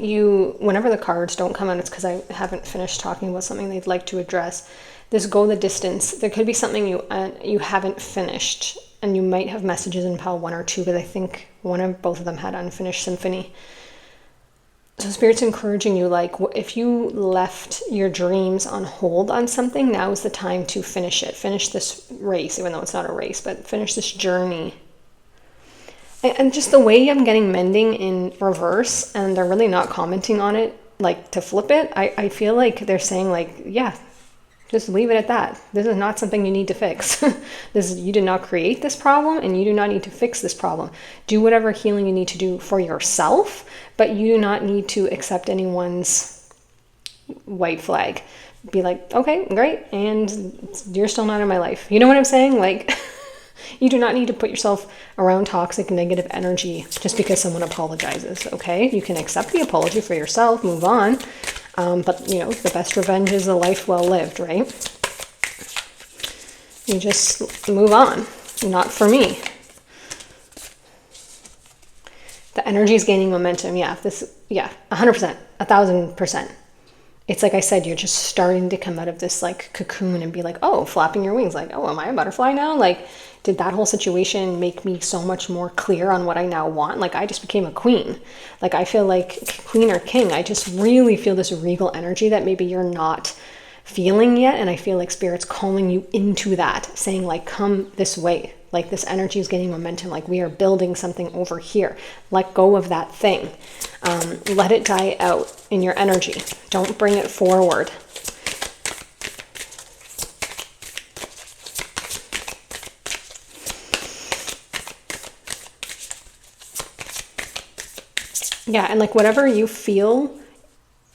whenever the cards don't come out, it's because I haven't finished talking about something they'd like to address. This go the distance. There could be something you haven't finished, and you might have messages in pile 1 or 2, but I think both of them had unfinished symphony. So Spirit's encouraging you, like, if you left your dreams on hold on something, now is the time to finish it. Finish this race, even though it's not a race, but finish this journey. And just the way I'm getting mending in reverse, and they're really not commenting on it, like, to flip it, I feel like they're saying, like, yeah, just leave it at that. This is not something you need to fix. You did not create this problem, and you do not need to fix this problem. Do whatever healing you need to do for yourself, but you do not need to accept anyone's white flag. Be like, okay, great, and you're still not in my life. You know what I'm saying? Like, you do not need to put yourself around toxic, negative energy just because someone apologizes, okay? You can accept the apology for yourself, move on. But, you know, the best revenge is a life well lived, right? You just move on. Not for me. The energy is gaining momentum. Yeah, 100%, 1,000%. It's like I said, you're just starting to come out of this like cocoon and be like, oh, flapping your wings. Like, oh, am I a butterfly now? Like, did that whole situation make me so much more clear on what I now want? Like, I just became a queen. Like, I feel like queen or king. I just really feel this regal energy that maybe you're not feeling yet. And I feel like Spirit's calling you into that, saying like, come this way. Like, this energy is gaining momentum. Like, we are building something over here. Let go of that thing. Let it die out in your energy. Don't bring it forward. Yeah, and like whatever you feel,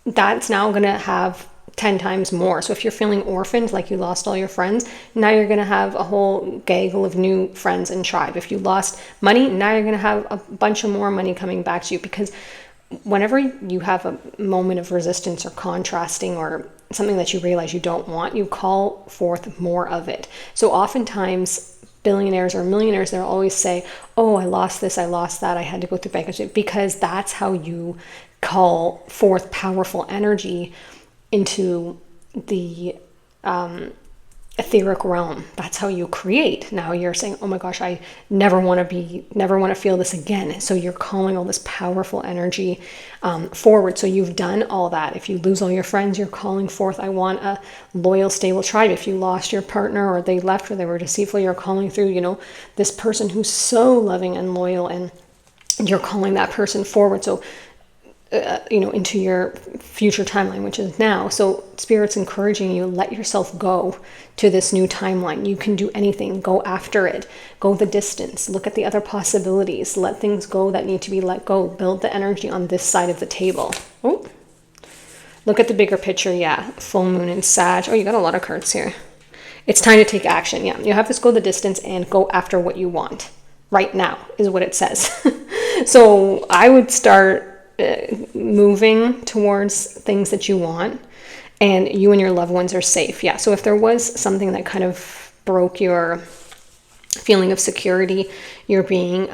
that's now going to have 10 times more. So if you're feeling orphaned, like you lost all your friends, now you're going to have a whole gaggle of new friends and tribe. If you lost money, now you're going to have a bunch of more money coming back to you, because whenever you have a moment of resistance or contrasting or something that you realize you don't want, you call forth more of it. So oftentimes billionaires or millionaires, they'll always say, oh, I lost this, I lost that, I had to go through bankruptcy, because that's how you call forth powerful energy into the etheric realm. That's how you create. Now you're saying, oh my gosh, I never want to feel this again. So you're calling all this powerful energy forward. So you've done all that. If you lose all your friends, you're calling forth, I want a loyal, stable tribe. If you lost your partner, or they left, or they were deceitful, you're calling through, this person who's so loving and loyal, and you're calling that person forward. So into your future timeline, which is now. So Spirit's encouraging you, let yourself go to this new timeline. You can do anything. Go after it. Go the distance. Look at the other possibilities. Let things go that need to be let go. Build the energy on this side of the table. Oh, look at the bigger picture. Yeah, full moon in Sag. Oh, you got a lot of cards here. It's time to take action. Yeah, you have to go the distance and go after what you want right now, is what it says. So I would start moving towards things that you want, and you and your loved ones are safe. Yeah. So if there was something that kind of broke your feeling of security, you're being,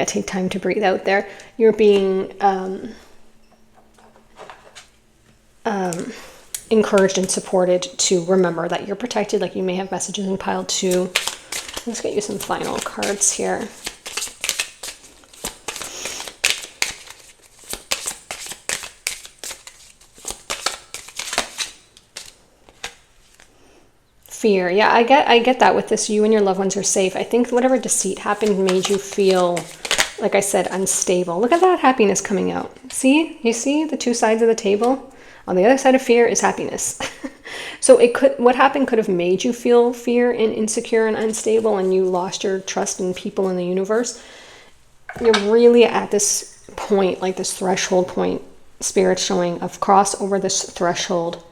take time to breathe out there. You're being encouraged and supported to remember that you're protected. Like, you may have messages in pile 2. Let's get you some final cards here. Fear. Yeah, I get that with this. You and your loved ones are safe. I think whatever deceit happened made you feel, like I said, unstable. Look at that happiness coming out. See? You see the two sides of the table? On the other side of fear is happiness. So what happened could have made you feel fear and insecure and unstable, and you lost your trust in people in the universe. You're really at this point, like this threshold point, Spirit's showing, of cross over this threshold.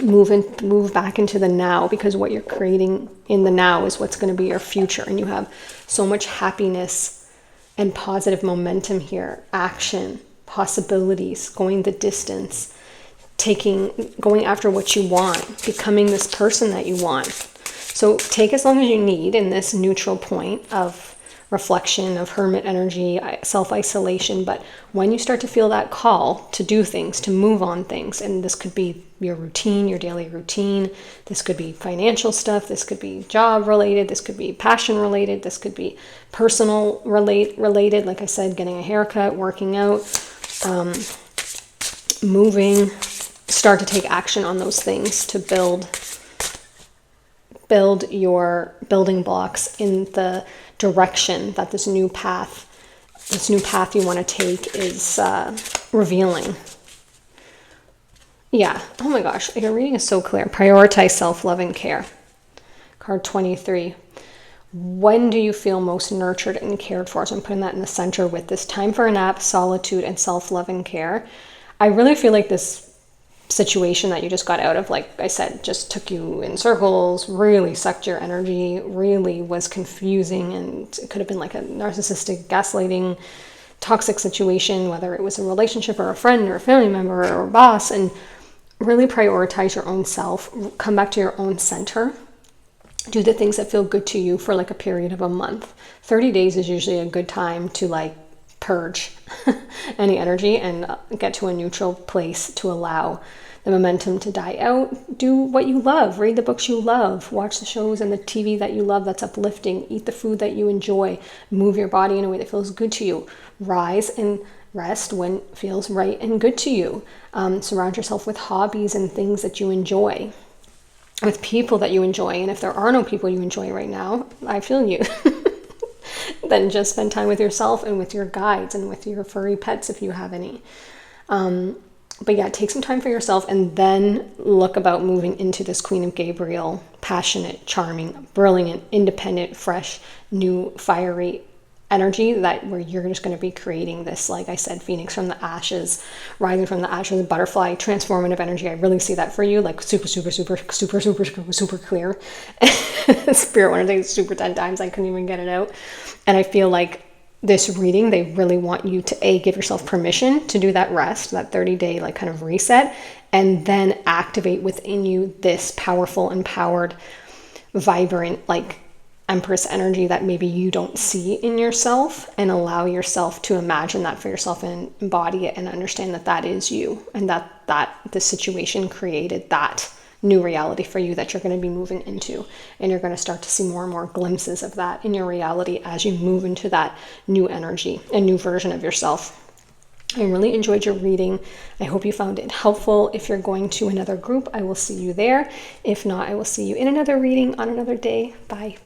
Move back into the now, because what you're creating in the now is what's going to be your future. And you have so much happiness and positive momentum here. Action, possibilities, going the distance, going after what you want, becoming this person that you want. So take as long as you need in this neutral point of reflection, of hermit energy, self-isolation. But when you start to feel that call to do things, to move on things, and this could be your routine, your daily routine, this could be financial stuff, this could be job related, this could be passion related, this could be personal related, like I said, getting a haircut, working out, moving. Start to take action on those things to build your building blocks in the direction that this new path you want to take is revealing. Yeah. Oh my gosh, your reading is so clear. Prioritize self-love and care. Card 23. When do you feel most nurtured and cared for? So I'm putting that in the center with this time for a nap, solitude, and self-love and care. I really feel like this situation that you just got out of, like I said, just took you in circles, really sucked your energy, really was confusing, and it could have been like a narcissistic, gaslighting, toxic situation, whether it was a relationship or a friend or a family member or a boss. And really prioritize your own self, come back to your own center, do the things that feel good to you for like a period of a month. 30 days is usually a good time to like purge any energy and get to a neutral place to allow the momentum to die out. Do what you love, read the books you love, watch the shows and the TV that you love that's uplifting, eat the food that you enjoy, move your body in a way that feels good to you, rise and rest when it feels right and good to you. Surround yourself with hobbies and things that you enjoy, with people that you enjoy. And if there are no people you enjoy right now, I feel you. Then just spend time with yourself and with your guides and with your furry pets if you have any. But yeah, take some time for yourself, and then look about moving into this Queen of Gabriel, passionate, charming, brilliant, independent, fresh, new, fiery energy, that where you're just going to be creating this, like I said, phoenix from the ashes, rising from the ashes, butterfly, transformative energy. I really see that for you, like super clear. Spirit wanted to say super 10 times, I couldn't even get it out. And I feel like this reading, they really want you to give yourself permission to do that rest, that 30-day like kind of reset, and then activate within you this powerful, empowered, vibrant, like Empress energy that maybe you don't see in yourself, and allow yourself to imagine that for yourself and embody it and understand that that is you, and that this situation created that new reality for you that you're going to be moving into. And you're going to start to see more and more glimpses of that in your reality as you move into that new energy, a new version of yourself. I really enjoyed your reading. I hope you found it helpful. If you're going to another group, I will see you there. If not, I will see you in another reading on another day. Bye.